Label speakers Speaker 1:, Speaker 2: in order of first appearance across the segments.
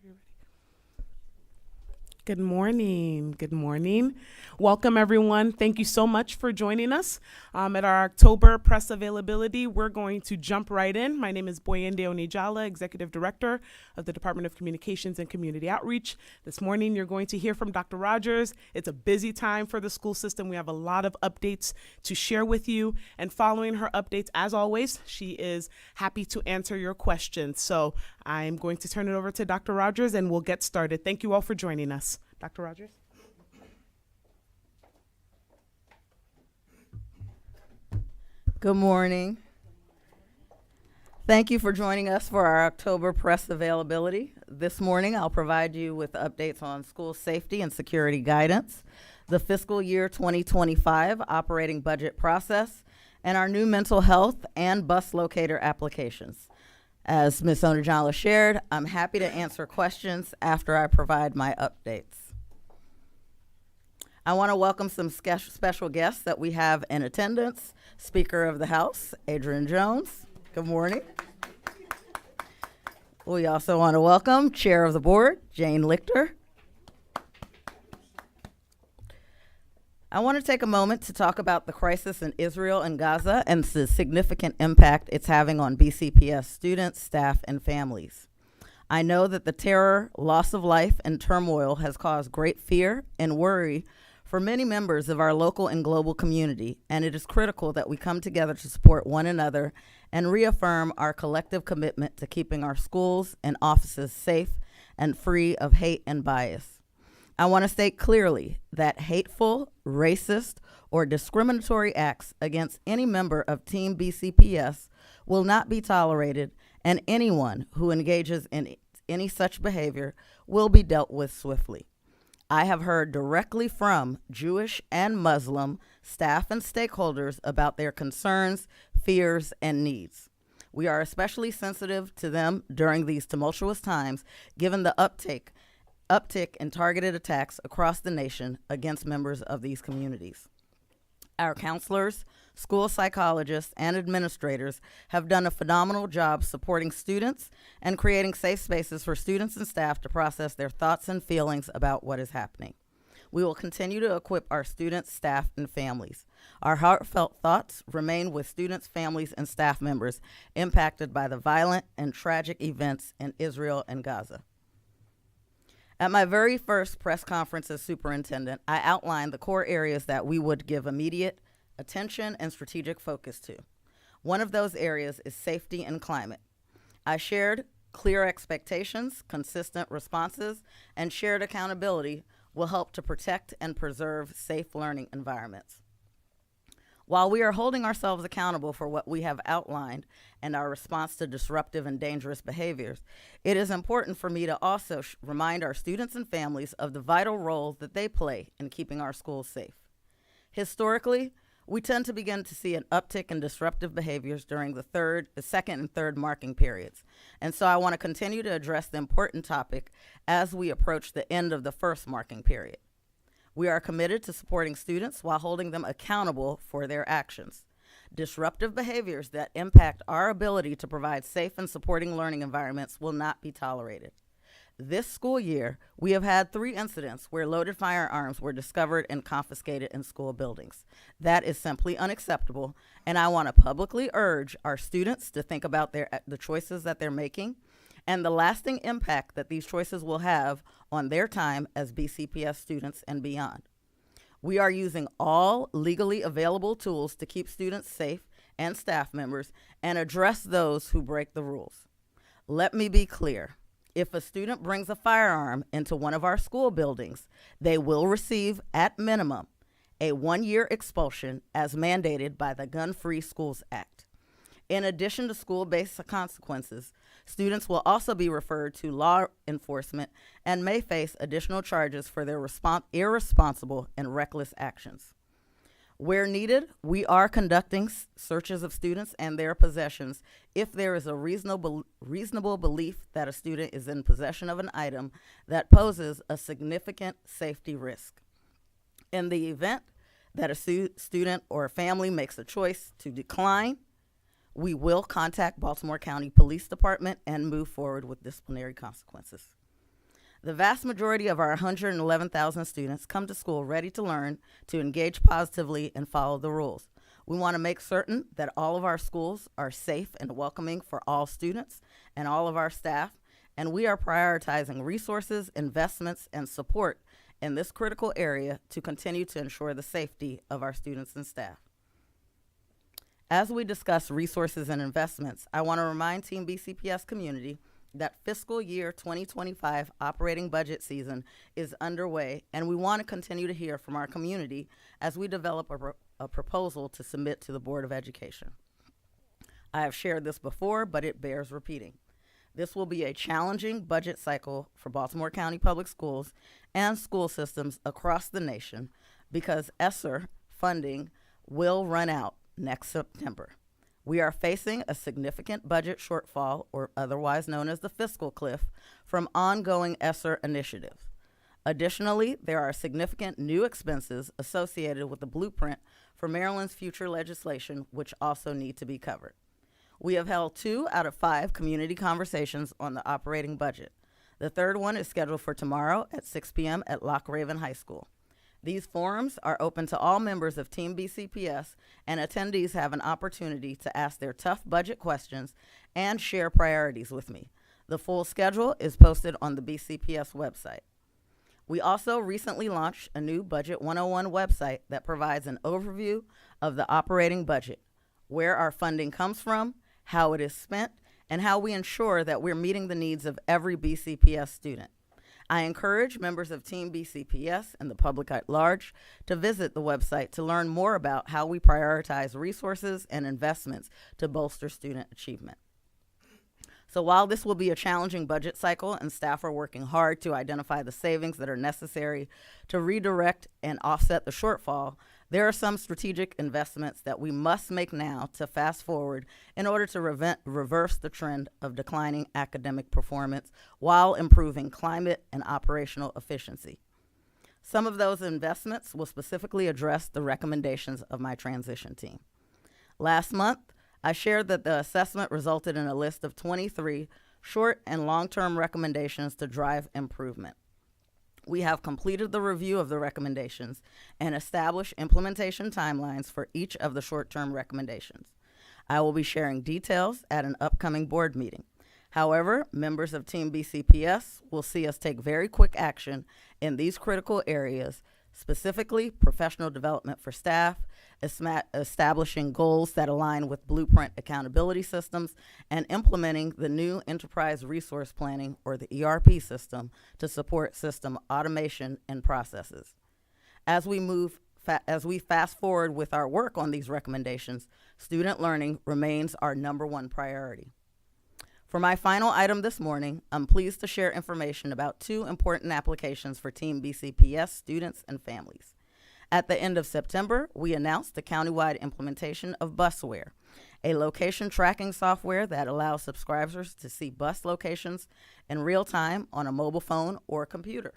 Speaker 1: you're ready. Good morning. Good morning. Welcome, everyone. Thank you so much for joining us at our October press availability. We're going to jump right in. My name is Boyende Onijala, Executive Director of the Department of Communications and Community Outreach. This morning, you're going to hear from Dr. Rogers. It's a busy time for the school system. We have a lot of updates to share with you. And following her updates, as always, she is happy to answer your questions. So I'm going to turn it over to Dr. Rogers and we'll get started. Thank you all for joining us. Dr. Rogers?
Speaker 2: Good morning. Thank you for joining us for our October press availability. This morning, I'll provide you with updates on school safety and security guidance, the fiscal year 2025 operating budget process, and our new mental health and bus locator applications. As Ms. Onijala shared, I'm happy to answer questions after I provide my updates. I want to welcome some special guests that we have in attendance. Speaker of the House, Adrian Jones. Good morning. We also want to welcome Chair of the Board, Jane Lichter. I want to take a moment to talk about the crisis in Israel and Gaza and the significant impact it's having on BCPS students, staff, and families. I know that the terror, loss of life, and turmoil has caused great fear and worry for many members of our local and global community, and it is critical that we come together to support one another and reaffirm our collective commitment to keeping our schools and offices safe and free of hate and bias. I want to state clearly that hateful, racist, or discriminatory acts against any member of Team BCPS will not be tolerated, and anyone who engages in any such behavior will be dealt with swiftly. I have heard directly from Jewish and Muslim staff and stakeholders about their concerns, fears, and needs. We are especially sensitive to them during these tumultuous times, given the uptick in targeted attacks across the nation against members of these communities. Our counselors, school psychologists, and administrators have done a phenomenal job supporting students and creating safe spaces for students and staff to process their thoughts and feelings about what is happening. We will continue to equip our students, staff, and families. Our heartfelt thoughts remain with students, families, and staff members impacted by the violent and tragic events in Israel and Gaza. At my very first press conference as superintendent, I outlined the core areas that we would give immediate attention and strategic focus to. One of those areas is safety and climate. I shared clear expectations, consistent responses, and shared accountability will help to protect and preserve safe learning environments. While we are holding ourselves accountable for what we have outlined and our response to disruptive and dangerous behaviors, it is important for me to also remind our students and families of the vital role that they play in keeping our schools safe. Historically, we tend to begin to see an uptick in disruptive behaviors during the second and third marking periods. And so I want to continue to address the important topic as we approach the end of the first marking period. We are committed to supporting students while holding them accountable for their actions. Disruptive behaviors that impact our ability to provide safe and supporting learning environments will not be tolerated. This school year, we have had 3 incidents where loaded firearms were discovered and confiscated in school buildings. That is simply unacceptable, and I want to publicly urge our students to think about the choices that they're making and the lasting impact that these choices will have on their time as BCPS students and beyond. We are using all legally available tools to keep students safe and staff members and address those who break the rules. Let me be clear. If a student brings a firearm into one of our school buildings, they will receive, at minimum, a 1-year expulsion as mandated by the Gun-Free Schools Act. In addition to school-based consequences, students will also be referred to law enforcement and may face additional charges for their irresponsible and reckless actions. Where needed, we are conducting searches of students and their possessions if there is a reasonable belief that a student is in possession of an item that poses a significant safety risk. In the event that a student or a family makes a choice to decline, we will contact Baltimore County Police Department and move forward with disciplinary consequences. The vast majority of our 111,000 students come to school ready to learn, to engage positively, and follow the rules. We want to make certain that all of our schools are safe and welcoming for all students and all of our staff, and we are prioritizing resources, investments, and support in this critical area to continue to ensure the safety of our students and staff. As we discuss resources and investments, I want to remind Team BCPS community that fiscal year 2025 operating budget season is underway, and we want to continue to hear from our community as we develop a proposal to submit to the Board of Education. I have shared this before, but it bears repeating. This will be a challenging budget cycle for Baltimore County Public Schools and school systems across the nation because ESSER funding will run out next September. We are facing a significant budget shortfall, or otherwise known as the fiscal cliff, from ongoing ESSER initiatives. Additionally, there are significant new expenses associated with the blueprint for Maryland's future legislation, which also need to be covered. We have held 2 out of 5 community conversations on the operating budget. The third one is scheduled for tomorrow at 6 p.m. at Loch Raven High School. These forums are open to all members of Team BCPS, and attendees have an opportunity to ask their tough budget questions and share priorities with me. The full schedule is posted on the BCPS website. We also recently launched a new Budget 101 website that provides an overview of the operating budget, where our funding comes from, how it is spent, and how we ensure that we're meeting the needs of every BCPS student. I encourage members of Team BCPS and the public at large to visit the website to learn more about how we prioritize resources and investments to bolster student achievement. So while this will be a challenging budget cycle and staff are working hard to identify the savings that are necessary to redirect and offset the shortfall, there are some strategic investments that we must make now to fast forward in order to reverse the trend of declining academic performance while improving climate and operational efficiency. Some of those investments will specifically address the recommendations of my transition team. Last month, I shared that the assessment resulted in a list of 23 short and long-term recommendations to drive improvement. We have completed the review of the recommendations and established implementation timelines for each of the short-term recommendations. I will be sharing details at an upcoming board meeting. However, members of Team BCPS will see us take very quick action in these critical areas, specifically professional development for staff, establishing goals that align with blueprint accountability systems, and implementing the new enterprise resource planning, or the ERP system, to support system automation and processes. As we fast forward with our work on these recommendations, student learning remains our #1 priority. For my final item this morning, I'm pleased to share information about 2 important applications for Team BCPS students and families. At the end of September, we announced the countywide implementation of Busware, a location tracking software that allows subscribers to see bus locations in real time on a mobile phone or computer.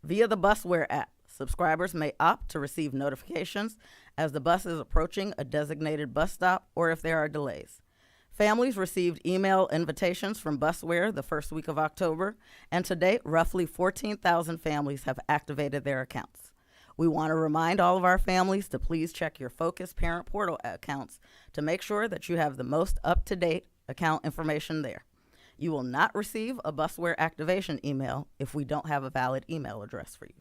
Speaker 2: Via the Busware app, subscribers may opt to receive notifications as the bus is approaching a designated bus stop or if there are delays. Families received email invitations from Busware the first week of October, and to date, roughly 14,000 families have activated their accounts. We want to remind all of our families to please check your Focus Parent Portal accounts to make sure that you have the most up-to-date account information there. You will not receive a Busware activation email if we don't have a valid email address for you.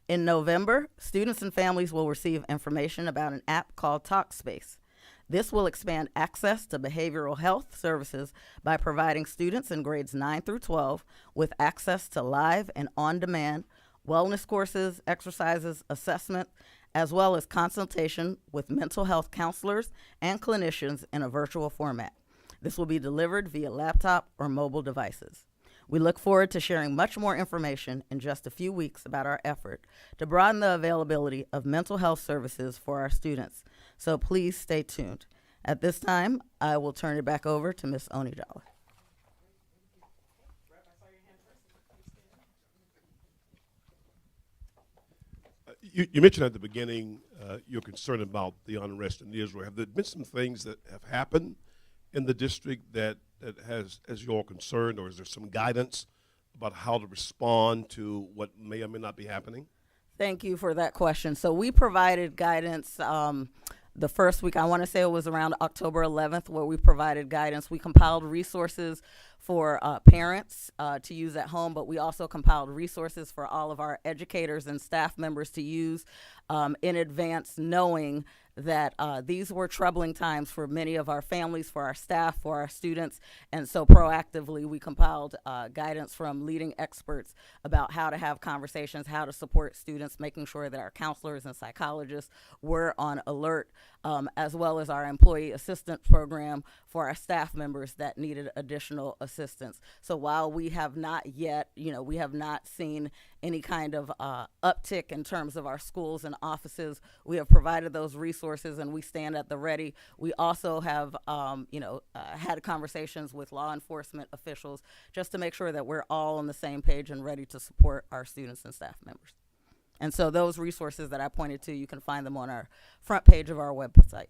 Speaker 2: In November, students and families will receive information about an app called Talkspace. This will expand access to behavioral health services by providing students in grades 9 through 12 with access to live and on-demand wellness courses, exercises, assessment, as well as consultation with mental health counselors and clinicians in a virtual format. This will be delivered via laptop or mobile devices. We look forward to sharing much more information in just a few weeks about our effort to broaden the availability of mental health services for our students, so please stay tuned. At this time, I will turn it back over to Ms. Onijala.
Speaker 3: You mentioned at the beginning your concern about the unrest in Israel. Have there been some things that have happened in the district that has you all concerned, or is there some guidance about how to respond to what may or may not be happening?
Speaker 2: Thank you for that question. So we provided guidance the first week, I want to say it was around October 11th, where we provided guidance. We compiled resources for parents to use at home, but we also compiled resources for all of our educators and staff members to use in advance, knowing that these were troubling times for many of our families, for our staff, for our students, and so proactively we compiled guidance from leading experts about how to have conversations, how to support students, making sure that our counselors and psychologists were on alert, as well as our employee assistance program for our staff members that needed additional assistance. So while we have not yet, we have not seen any kind of uptick in terms of our schools and offices, we have provided those resources and we stand at the ready. We also have, had conversations with law enforcement officials just to make sure that we're all on the same page and ready to support our students and staff members. And so those resources that I pointed to, you can find them on our front page of our website.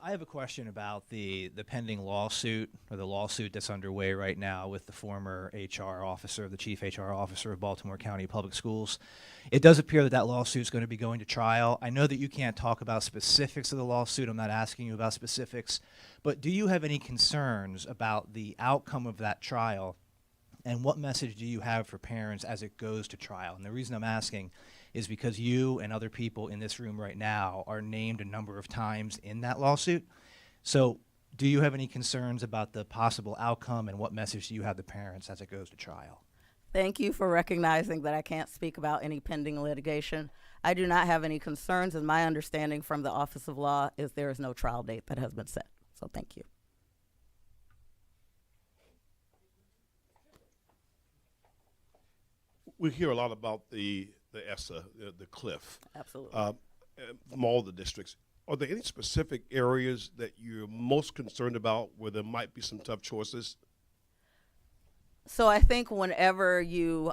Speaker 4: I have a question about the pending lawsuit, or the lawsuit that's underway right now with the former HR officer, the chief HR officer of Baltimore County Public Schools. It does appear that that lawsuit is going to be going to trial. I know that you can't talk about specifics of the lawsuit. I'm not asking you about specifics. But do you have any concerns about the outcome of that trial, and what message do you have for parents as it goes to trial? And the reason I'm asking is because you and other people in this room right now are named a number of times in that lawsuit. So do you have any concerns about the possible outcome, and what message do you have to parents as it goes to trial?
Speaker 2: Thank you for recognizing that I can't speak about any pending litigation. I do not have any concerns, and my understanding from the Office of Law is there is no trial date that has been set. So thank you.
Speaker 3: We hear a lot about the ESSA, the cliff,
Speaker 2: Absolutely.
Speaker 3: from all the districts. Are there any specific areas that you're most concerned about where there might be some tough choices?
Speaker 2: So I think whenever you,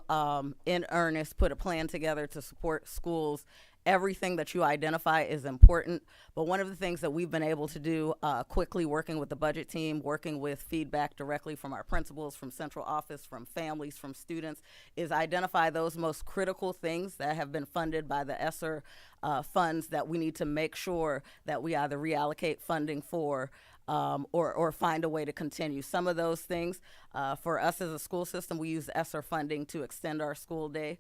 Speaker 2: in earnest, put a plan together to support schools, everything that you identify is important. But one of the things that we've been able to do quickly, working with the budget team, working with feedback directly from our principals, from central office, from families, from students, is identify those most critical things that have been funded by the ESSER funds that we need to make sure that we either reallocate funding for or find a way to continue. Some of those things, for us as a school system, we use ESSER funding to extend our school day.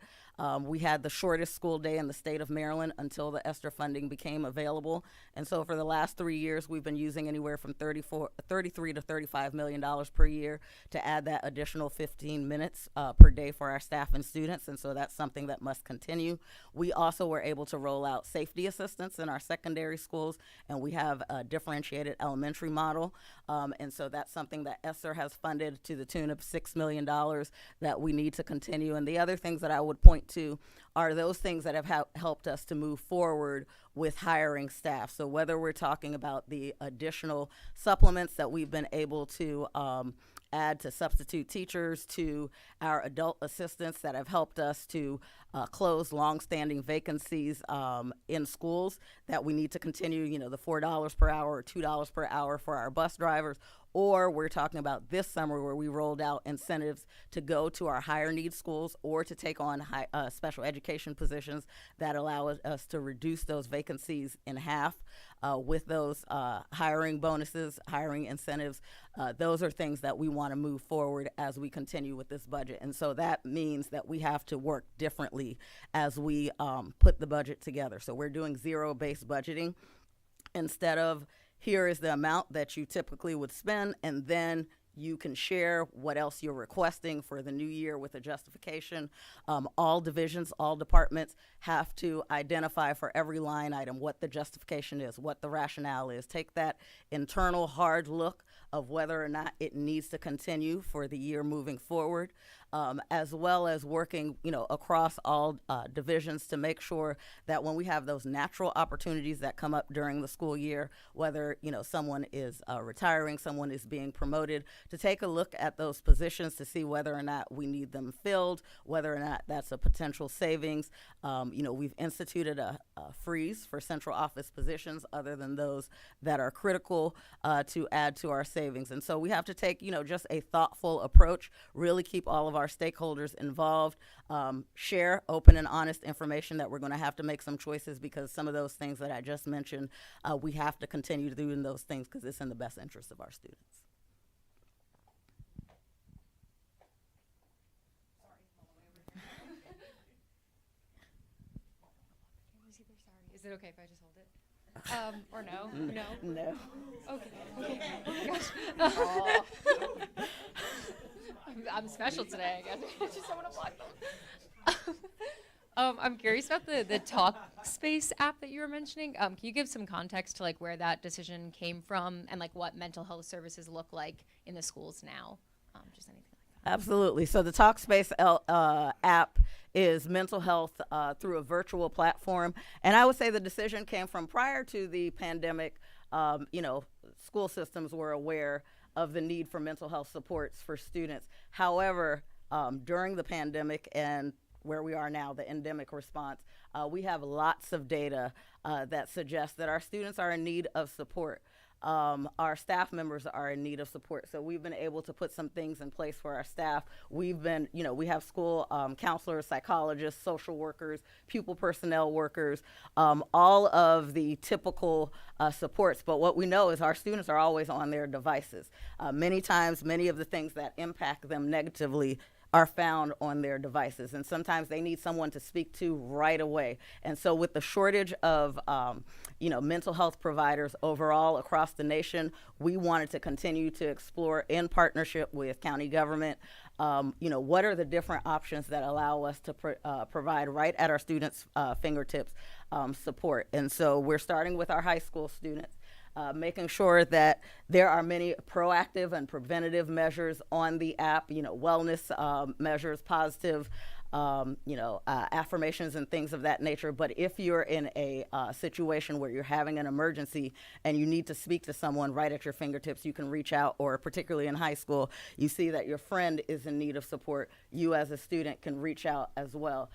Speaker 2: We had the shortest school day in the state of Maryland until the ESSER funding became available. And so for the last 3 years, we've been using anywhere from $33 to $35 million per year to add that additional 15 minutes per day for our staff and students. And so that's something that must continue. We also were able to roll out safety assistance in our secondary schools, and we have a differentiated elementary model. And so that's something that ESSER has funded to the tune of $6 million that we need to continue. And the other things that I would point to are those things that have helped us to move forward with hiring staff. So whether we're talking about the additional supplements that we've been able to add to substitute teachers, to our adult assistants that have helped us to close longstanding vacancies in schools that we need to continue, the $4 per hour or $2 per hour for our bus drivers. Or we're talking about this summer where we rolled out incentives to go to our higher need schools or to take on special education positions that allow us to reduce those vacancies in half with those hiring bonuses, hiring incentives. Those are things that we want to move forward as we continue with this budget. And so that means that we have to work differently as we put the budget together. So we're doing zero-based budgeting instead of here is the amount that you typically would spend, and then you can share what else you're requesting for the new year with a justification. All divisions, all departments have to identify for every line item what the justification is, what the rationale is. Take that internal hard look of whether or not it needs to continue for the year moving forward. as well as working, across all divisions to make sure that when we have those natural opportunities that come up during the school year, whether, someone is retiring, someone is being promoted, to take a look at those positions to see whether or not we need them filled, whether or not that's a potential savings. We've instituted a freeze for central office positions other than those that are critical to add to our savings. And so we have to take, just a thoughtful approach, really keep all of our stakeholders involved, share open and honest information that we're going to have to make some choices, because some of those things that I just mentioned, we have to continue doing those things because it's in the best interest of our students.
Speaker 5: Is it okay if I just hold it? Or no? No?
Speaker 2: No.
Speaker 5: Okay. Oh my gosh. I'm special today, I guess. I just don't want to block them. I'm curious about the Talkspace app that you were mentioning. Can you give some context to where that decision came from and what mental health services look like in the schools now? Just anything like that.
Speaker 2: Absolutely. So the Talkspace app is mental health through a virtual platform. And I would say the decision came from prior to the pandemic. School systems were aware of the need for mental health supports for students. However, during the pandemic and where we are now, the endemic response, we have lots of data that suggests that our students are in need of support. Our staff members are in need of support. So we've been able to put some things in place for our staff. We've been, we have school counselors, psychologists, social workers, pupil personnel workers, all of the typical supports. But what we know is our students are always on their devices. Many times, many of the things that impact them negatively are found on their devices, and sometimes they need someone to speak to right away. And so with the shortage of mental health providers overall across the nation, we wanted to continue to explore, in partnership with county government, what are the different options that allow us to provide right at our students' fingertips support. And so we're starting with our high school students, making sure that there are many proactive and preventative measures on the app, wellness measures, positive, affirmations and things of that nature. But if you're in a situation where you're having an emergency and you need to speak to someone right at your fingertips, you can reach out, or particularly in high school, you see that your friend is in need of support, you as a student can reach out as well.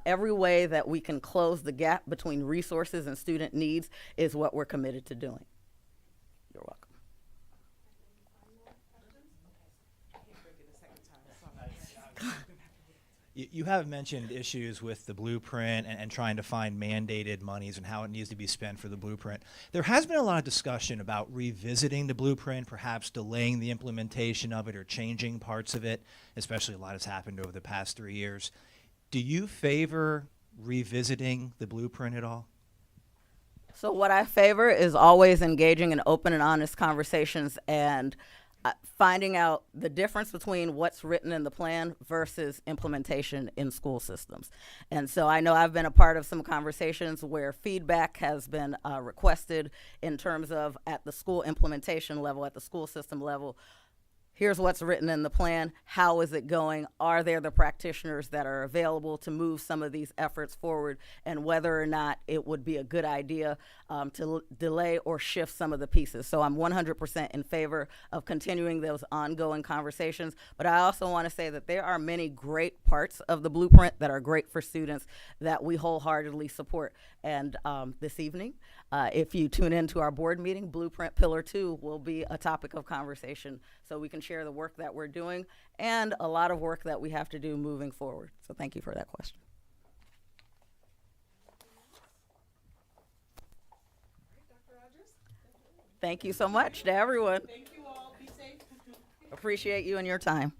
Speaker 2: Every way that we can close the gap between resources and student needs is what we're committed to doing. You're welcome.
Speaker 4: You have mentioned issues with the blueprint and trying to find mandated monies and how it needs to be spent for the blueprint. There has been a lot of discussion about revisiting the blueprint, perhaps delaying the implementation of it or changing parts of it, especially a lot has happened over the past 3 years. Do you favor revisiting the blueprint at all?
Speaker 2: So what I favor is always engaging in open and honest conversations and finding out the difference between what's written in the plan versus implementation in school systems. And so I know I've been a part of some conversations where feedback has been requested in terms of at the school implementation level, at the school system level. Here's what's written in the plan. How is it going? Are there the practitioners that are available to move some of these efforts forward, and whether or not it would be a good idea to delay or shift some of the pieces. So I'm 100% in favor of continuing those ongoing conversations. But I also want to say that there are many great parts of the blueprint that are great for students that we wholeheartedly support. And this evening, if you tune into our board meeting, Blueprint Pillar 2 will be a topic of conversation, so we can share the work that we're doing and a lot of work that we have to do moving forward. So thank you for that question. Thank you so much to everyone.
Speaker 1: Thank you all. Be safe.
Speaker 2: Appreciate you and your time.